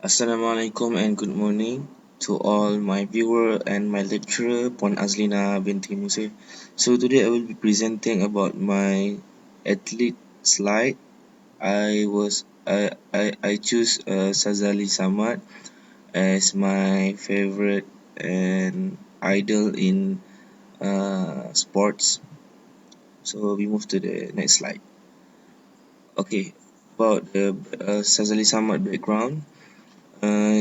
Assalamualaikum and good morning to all my viewer and my lecturer Puan Azlina binti Musa. So today I will be presenting about my athlete slide. I choose Sazali Samad as my favorite and idol in sports. So we move to the next slide. Okay, about the Sazali Samad background.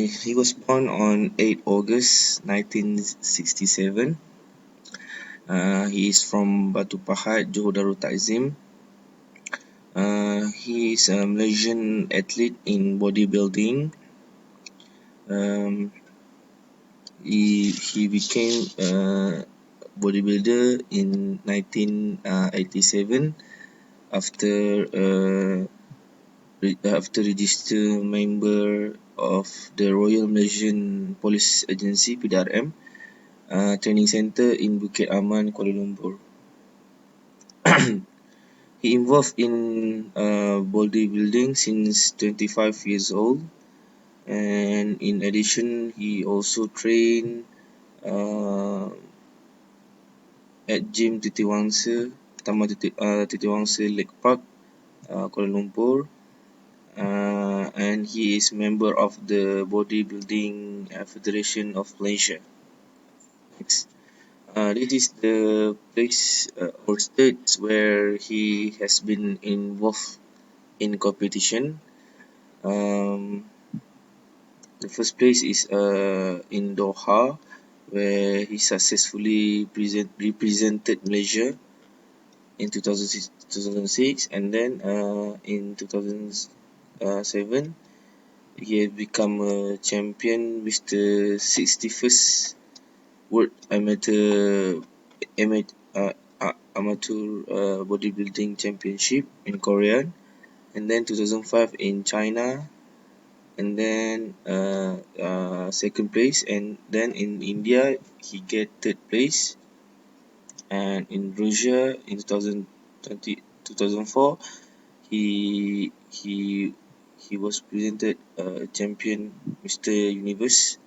He was born on 8 August 1967. He is from Batu Pahat, Johor Darul Takzim. He is a Malaysian athlete in bodybuilding. He became a bodybuilder in 1987 after after register member of the Royal Malaysian Police Agency (PDRM) training center in Bukit Aman, Kuala Lumpur. He involved in bodybuilding since 25 years old, and in addition, he also trained at Gym Titiwangsa, Taman Titiwangsa Lake Park, Kuala Lumpur, and he is member of the Bodybuilding Federation of Malaysia. Next. This is the place or states where he has been involved in competition. The first place is in Doha, where he successfully represented Malaysia in 2006, and then in 2007 he had become a champion with the 61st World Amateur Bodybuilding Championship in Korea, and then 2005 in China, and then second place, and then in India he get third place, and in Russia in 2004 he was presented champion Mr. Universe.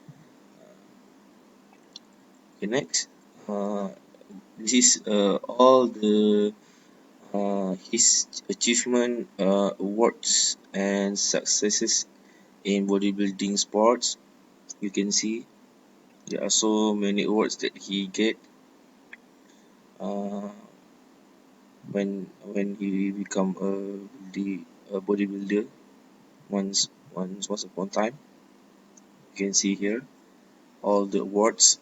Okay, next. This is all the his achievement, awards and successes in bodybuilding sports. You can see there are so many awards that he get uh, when he become a bodybuilder once upon time. You can see here all the awards.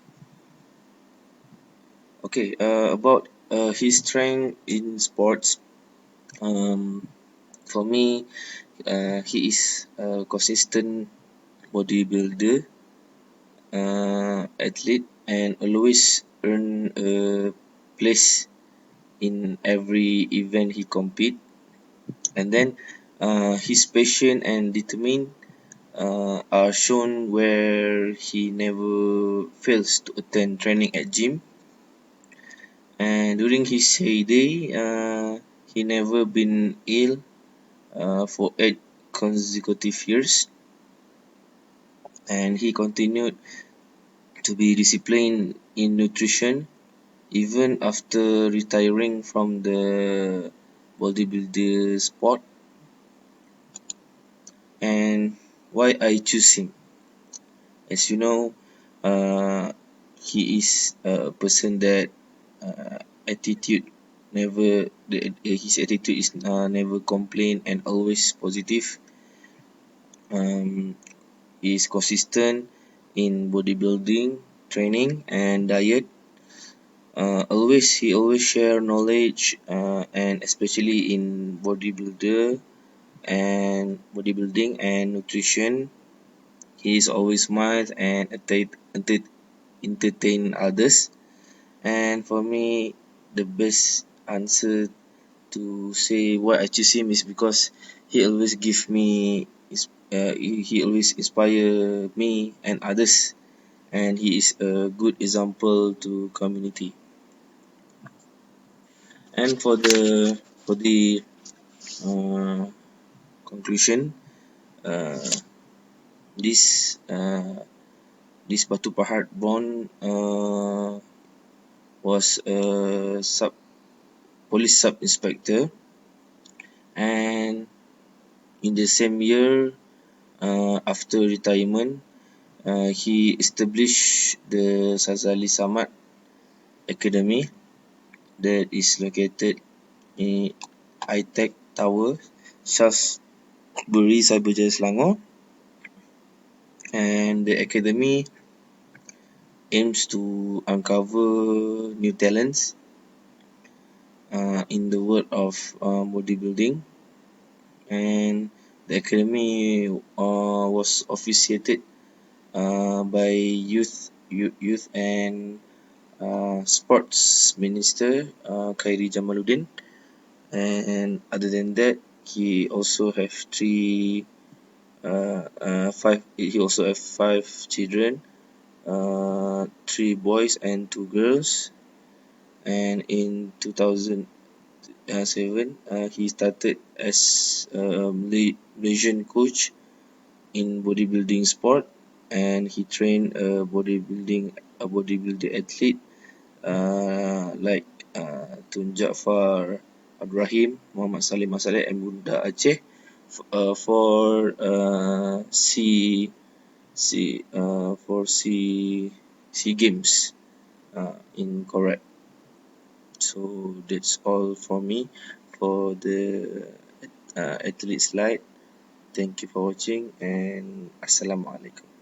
Okay, about his strength in sports. For me, he is a consistent bodybuilder, athlete, and always earn a place in every event he compete. And then his passion and determined are shown where he never fails to attend training at gym. And during his heyday, he never been ill for 8 consecutive years, and he continued to be disciplined in nutrition even after retiring from the bodybuilder sport. And why I choose him? As you know, he is a person that attitude never his attitude is never complain and always positive. He is consistent in bodybuilding training and diet. He always share knowledge, and especially in bodybuilding and nutrition. He is always smart and entertain others. And for me, the best answer to say why I choose him is because he always give me he always inspire me and others, and he is a good example to community. And for the uh, conclusion, uh, This Batu Pahat born was a police sub inspector, and in the same year, after retirement, he established the Sazali Samad Academy that is located in iTech Tower, Shaftesbury, Cyberjaya, Selangor. And the academy aims to uncover new talents in the world of bodybuilding. And the academy was officiated by youth and sports minister Khairi Jamaluddin. And other than that, he also have five children, three boys and two girls. And in 2007, he started as a Malaysian coach in bodybuilding sport, and he trained a bodybuilder athlete like Tun Jaafar Abdurrahim, Muhammad Salim Masaleh, and Bunda Aceh for Sea Games in Korea. So that's all for me for the athlete slide. Thank you for watching, and Assalamualaikum.